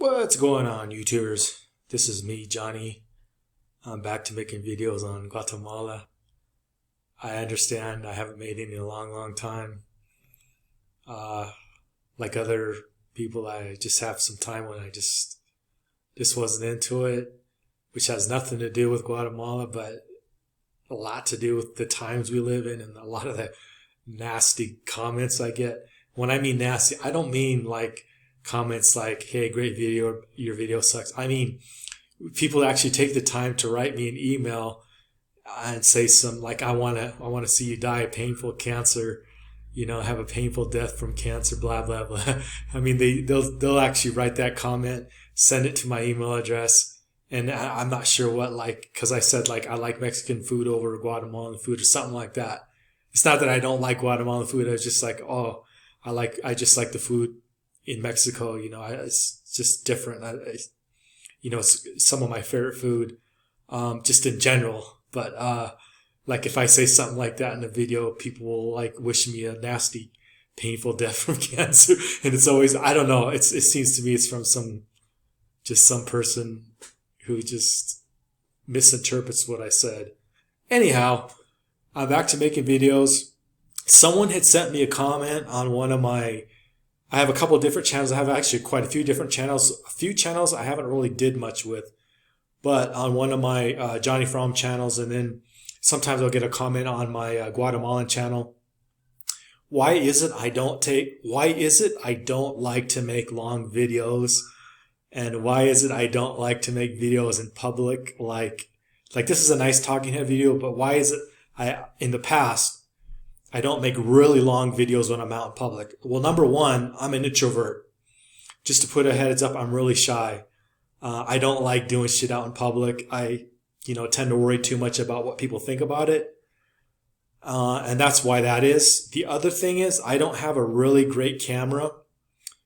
What's going on, YouTubers? This is me, Johnny. I'm back to making videos on Guatemala. I understand I haven't made any in a long time. Like other people, I just have some time when I just wasn't into it, which has nothing to do with Guatemala, but a lot to do with the times we live in and a lot of the nasty comments I get. When I mean nasty, I don't mean like comments like, hey, great video, your video sucks. I mean, people actually take the time to write me an email and say some like, I want to see you die of painful cancer, have a painful death from cancer, blah, blah, blah. I mean, they'll actually write that comment, send it to my email address. And I'm not sure what, cause I said I like Mexican food over Guatemalan food or something like that. It's not that I don't like Guatemalan food. I was just like, oh, I just like the food in Mexico, it's just different. It's some of my favorite food, just in general. But, if I say something like that in a video, people will wish me a nasty, painful death from cancer. And it's always, I don't know. It seems to me it's from some person who just misinterprets what I said. Anyhow, I'm back to making videos. Someone had sent me a comment on one of I have a couple of different channels. I have actually quite a few different channels. A few channels I haven't really did much with. But on one of my Johnny From channels, and then sometimes I'll get a comment on my Guatemalan channel. Why is it I don't like to make long videos? And why is it I don't like to make videos in public? Like this is a nice talking head video, but why is it in the past, I don't make really long videos when I'm out in public? Well, number one, I'm an introvert. Just to put a heads up, I'm really shy. I don't like doing shit out in public. I, tend to worry too much about what people think about it. And that's why that is. The other thing is I don't have a really great camera.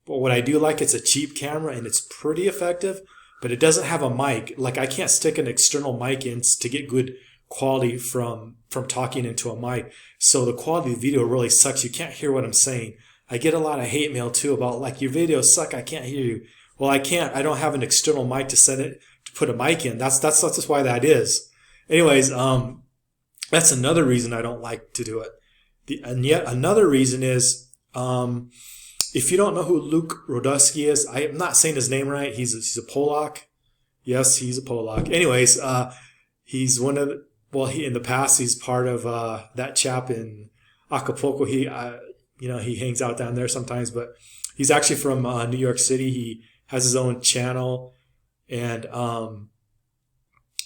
But what I do like, it's a cheap camera and it's pretty effective, but it doesn't have a mic. I can't stick an external mic in to get good quality from talking into a mic. So the quality of the video really sucks. You can't hear what I'm saying. I get a lot of hate mail too about your videos suck. I can't hear you. Well, I can't. I don't have an external mic to put a mic in. That's just why that is. Anyways, that's another reason I don't like to do it. And yet another reason is, if you don't know who Luke Rodowski is, I'm not saying his name right. He's a Polak. Yes, he's a Polak. Anyways, he's one of in the past, he's part of that chap in Acapulco. He hangs out down there sometimes, but he's actually from New York City. He has his own channel, and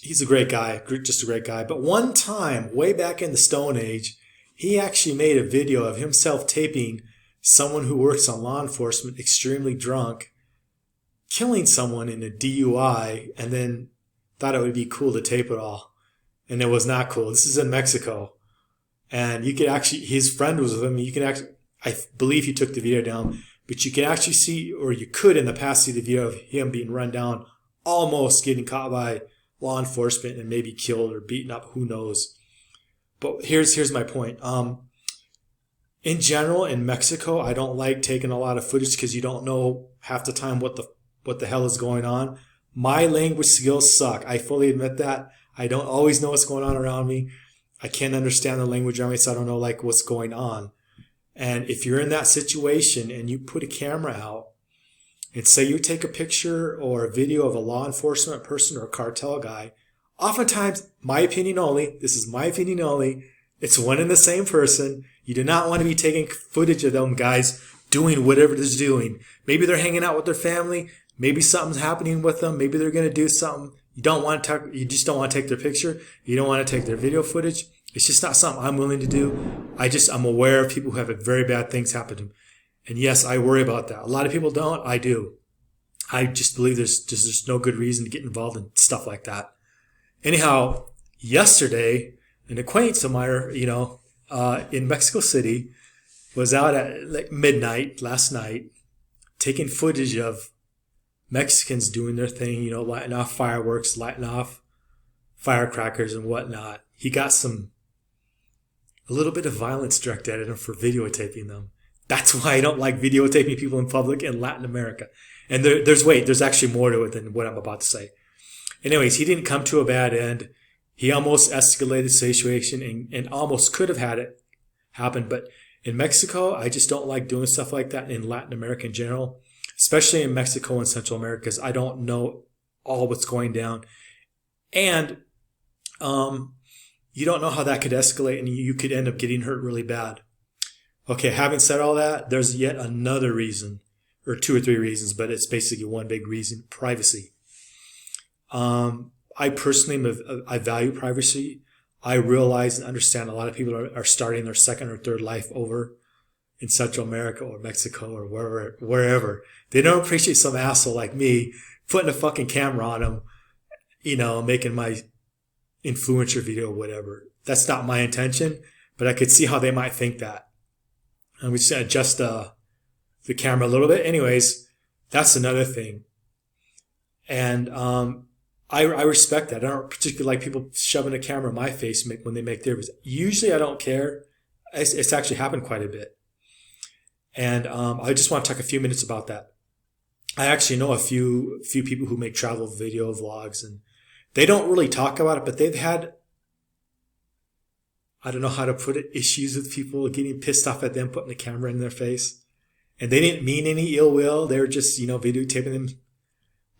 he's a great guy, just a great guy. But one time, way back in the Stone Age, he actually made a video of himself taping someone who works on law enforcement extremely drunk, killing someone in a DUI, and then thought it would be cool to tape it all. And it was not cool. This is in Mexico. And you could actually, his friend was with him. You can actually, I believe he took the video down, but you can actually see, or you could in the past see the video of him being run down, almost getting caught by law enforcement and maybe killed or beaten up. Who knows? But here's my point. In general, in Mexico, I don't like taking a lot of footage because you don't know half the time what the hell is going on. My language skills suck. I fully admit that. I don't always know what's going on around me. I can't understand the language around me, so I don't know what's going on. And if you're in that situation and you put a camera out and say you take a picture or a video of a law enforcement person or a cartel guy, oftentimes, my opinion only, this is my opinion only, it's one and the same person. You do not want to be taking footage of them guys doing whatever they're doing. Maybe they're hanging out with their family. Maybe something's happening with them. Maybe they're going to do something. You just don't want to take their picture. You don't want to take their video footage. It's just not something I'm willing to do. I'm aware of people who have very bad things happen to them. And yes, I worry about that. A lot of people don't. I do. I just believe there's no good reason to get involved in stuff like that. Anyhow, yesterday, an acquaintance of mine, in Mexico City was out at midnight last night taking footage of Mexicans doing their thing, lighting off fireworks, lighting off firecrackers and whatnot. He got a little bit of violence directed at him for videotaping them. That's why I don't like videotaping people in public in Latin America. And there's actually more to it than what I'm about to say. Anyways, he didn't come to a bad end. He almost escalated the situation and almost could have had it happen. But in Mexico, I just don't like doing stuff like that in Latin America in general, especially in Mexico and Central America, because I don't know all what's going down. And you don't know how that could escalate, and you could end up getting hurt really bad. Okay, having said all that, there's yet another reason, or 2 or 3 reasons, but it's basically one big reason: privacy. I personally I value privacy. I realize and understand a lot of people are starting their second or third life over in Central America or Mexico or wherever. They don't appreciate some asshole like me putting a fucking camera on them, making my influencer video or whatever. That's not my intention, but I could see how they might think that. And we just adjust the camera a little bit. Anyways, that's another thing. And I respect that. I don't particularly like people shoving a camera in my face when they make their videos. Usually I don't care. It's actually happened quite a bit. And I just want to talk a few minutes about that. I actually know a few people who make travel video vlogs, and they don't really talk about it, but they've had, I don't know how to put it, issues with people getting pissed off at them putting the camera in their face. And they didn't mean any ill will. They were just, videotaping them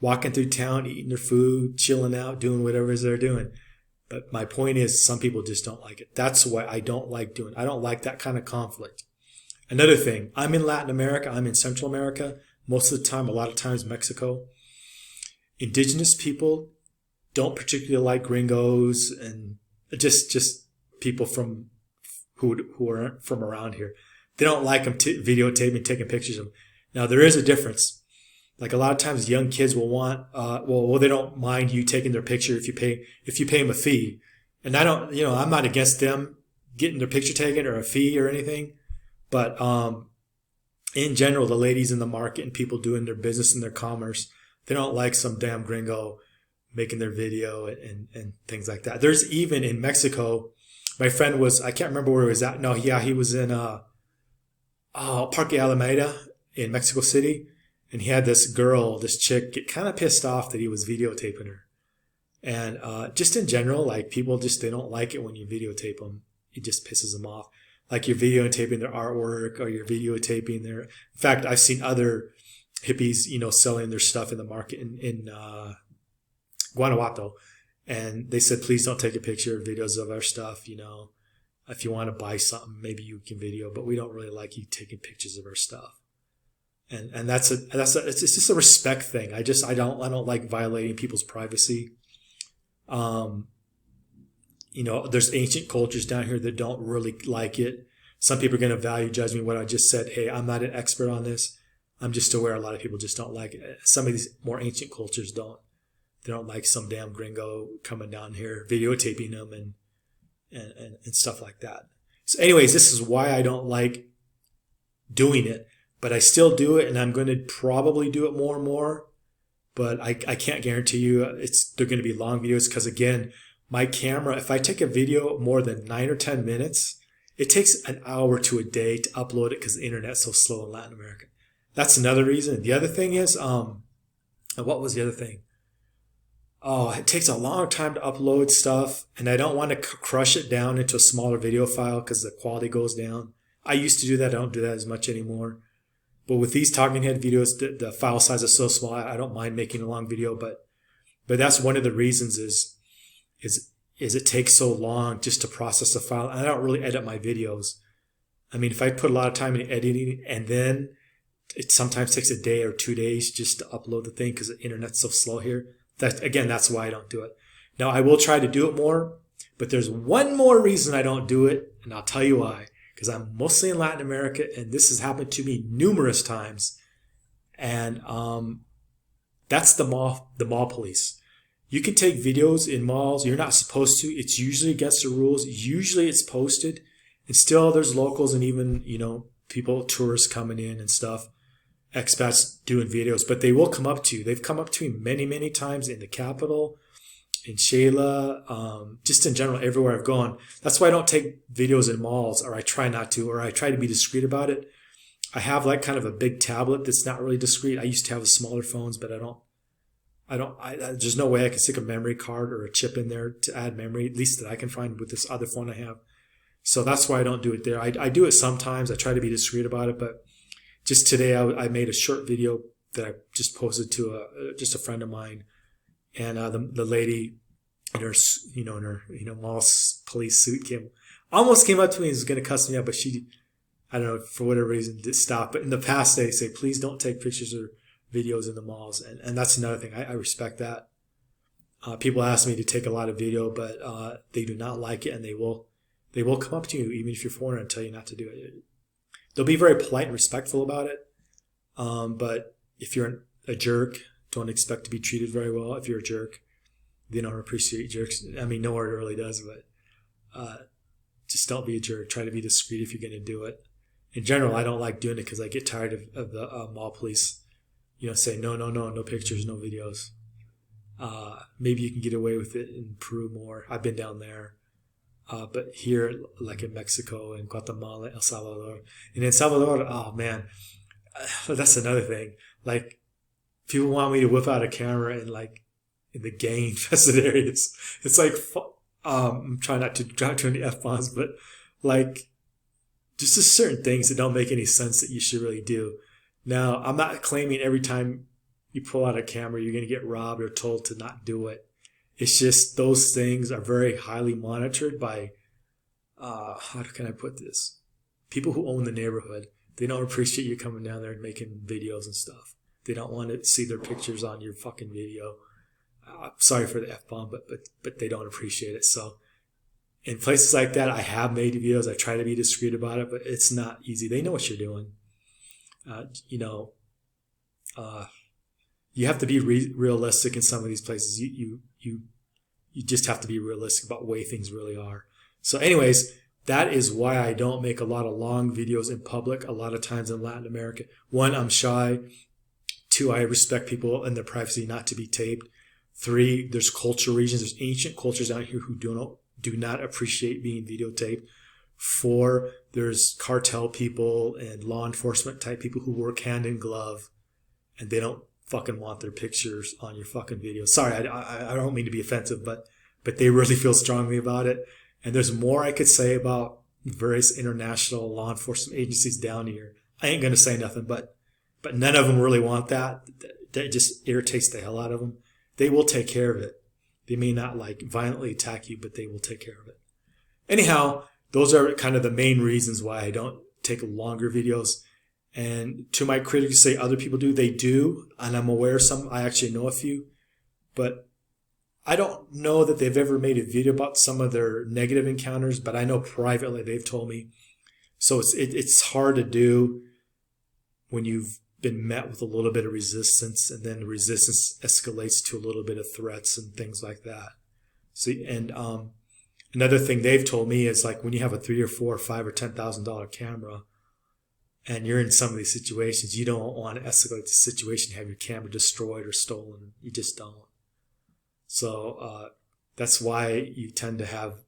walking through town, eating their food, chilling out, doing whatever it is they're doing. But my point is, some people just don't like it. That's why I don't like doing it. I don't like that kind of conflict. Another thing, I'm in Latin America. I'm in Central America. Most of the time, a lot of times Mexico. Indigenous people don't particularly like gringos and just people from who are from around here. They don't like them videotaping, taking pictures of them. Now, there is a difference. Like a lot of times young kids will want, they don't mind you taking their picture if you pay them a fee. And I don't, I'm not against them getting their picture taken or a fee or anything. But in general, the ladies in the market and people doing their business and their commerce, they don't like some damn gringo making their video and things like that. There's even in Mexico, my friend was, I can't remember where he was at. No, yeah, he was in Parque Alameda in Mexico City. And he had this chick, get kind of pissed off that he was videotaping her. And just in general, like people they don't like it when you videotape them. It just pisses them off. Like you're videotaping their artwork or you're videotaping their... In fact, I've seen other hippies, selling their stuff in the market in Guanajuato. And they said, please don't take a picture or videos of our stuff. If you want to buy something, maybe you can video, but we don't really like you taking pictures of our stuff. And it's just a respect thing. I don't like violating people's privacy. There's ancient cultures down here that don't really like it. Some people are going to judge me what I just said. Hey, I'm not an expert on this. I'm just aware a lot of people just don't like it. Some of these more ancient cultures don't. They don't like some damn gringo coming down here, videotaping them and stuff like that. So anyways, this is why I don't like doing it. But I still do it, and I'm going to probably do it more and more. But I can't guarantee you they're going to be long videos because, again, my camera, if I take a video more than 9 or 10 minutes, it takes an hour to a day to upload it because the internet's so slow in Latin America. That's another reason. The other thing is, what was the other thing? Oh, it takes a long time to upload stuff, and I don't want to crush it down into a smaller video file because the quality goes down. I used to do that. I don't do that as much anymore. But with these talking head videos, the file size is so small. I don't mind making a long video, but that's one of the reasons is it takes so long just to process the file. And I don't really edit my videos. I mean, if I put a lot of time in editing and then it sometimes takes a day or 2 days just to upload the thing because the internet's so slow here. That's why I don't do it. Now, I will try to do it more, but there's one more reason I don't do it, and I'll tell you why. Because I'm mostly in Latin America, and this has happened to me numerous times. And that's the mall police. You can take videos in malls. You're not supposed to. It's usually against the rules. Usually it's posted. And still there's locals and even, people, tourists coming in and stuff, expats doing videos. But they will come up to you. They've come up to me many, many times in the capital, in Shayla, just in general, everywhere I've gone. That's why I don't take videos in malls, or I try not to, or I try to be discreet about it. I have like kind of a big tablet that's not really discreet. I used to have smaller phones, but there's no way I can stick a memory card or a chip in there to add memory, at least that I can find with this other phone I have. So that's why I don't do it there. I do it sometimes. I try to be discreet about it, but just today I made a short video that I just posted to just a friend of mine, and the lady in her mall police suit almost came up to me and was going to cuss me out, but she, I don't know, for whatever reason, did stop. But in the past, they say, please don't take pictures or videos in the malls. And that's another thing. I respect that. People ask me to take a lot of video, but they do not like it, and they will come up to you, even if you're foreigner, and tell you not to do it. They'll be very polite and respectful about it. But if you're a jerk, don't expect to be treated very well. If you're a jerk, they don't appreciate jerks. I mean, no one really does, but just don't be a jerk. Try to be discreet if you're going to do it. In general, I don't like doing it because I get tired of the mall police, say, no pictures, no videos. Maybe you can get away with it in Peru more. I've been down there. But here, like in Mexico and Guatemala, El Salvador. And in Salvador, oh man, that's another thing. Like, people want me to whip out a camera and like in the gang infested areas. It's like, I'm trying not to drop too many F-bombs, but like, just certain things that don't make any sense that you should really do. Now, I'm not claiming every time you pull out a camera, you're going to get robbed or told to not do it. It's just those things are very highly monitored by, how can I put this? People who own the neighborhood. They don't appreciate you coming down there and making videos and stuff. They don't want to see their pictures on your fucking video. Sorry for the F-bomb, but they don't appreciate it. So in places like that, I have made videos. I try to be discreet about it, but it's not easy. They know what you're doing. You have to be realistic in some of these places. You just have to be realistic about the way things really are. So anyways, that is why I don't make a lot of long videos in public a lot of times in Latin America. One, I'm shy. Two, I respect people and their privacy not to be taped. Three, there's cultural regions. There's ancient cultures out here who do not appreciate being videotaped. Four, there's cartel people and law enforcement type people who work hand in glove, and they don't fucking want their pictures on your fucking video. Sorry, I don't mean to be offensive, but they really feel strongly about it. And there's more I could say about various international law enforcement agencies down here. I ain't gonna say nothing, but none of them really want that. That just irritates the hell out of them. They will take care of it. They may not like violently attack you, but they will take care of it. Anyhow, those are kind of the main reasons why I don't take longer videos. And to my critics say other people do, they do. And I'm aware of some, I actually know a few, but I don't know that they've ever made a video about some of their negative encounters, but I know privately they've told me. So it's hard to do when you've been met with a little bit of resistance, and then the resistance escalates to a little bit of threats and things like that. So, and another thing they've told me is like when you have a $3 or $4 or $5 or $10,000 camera, and you're in some of these situations, you don't want to escalate the situation, have your camera destroyed or stolen. You just don't. So that's why you tend to have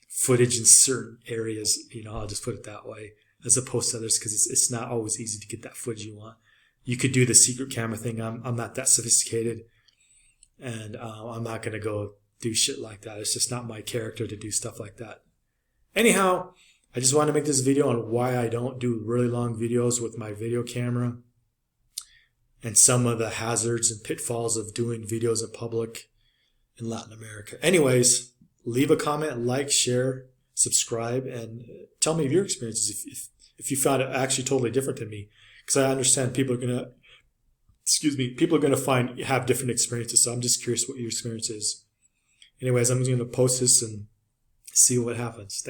footage in certain areas, I'll just put it that way, as opposed to others, because it's not always easy to get that footage you want. You could do the secret camera thing. I'm not that sophisticated, and I'm not going to go do shit like that. It's just not my character to do stuff like that. Anyhow, I just want to make this video on why I don't do really long videos with my video camera and some of the hazards and pitfalls of doing videos in public in Latin America. Anyways, leave a comment, like, share, subscribe, and tell me your experiences if you found it actually totally different than me. Because I understand people are going to have different experiences, so I'm just curious what your experience is. Anyways, I'm going to post this and see what happens.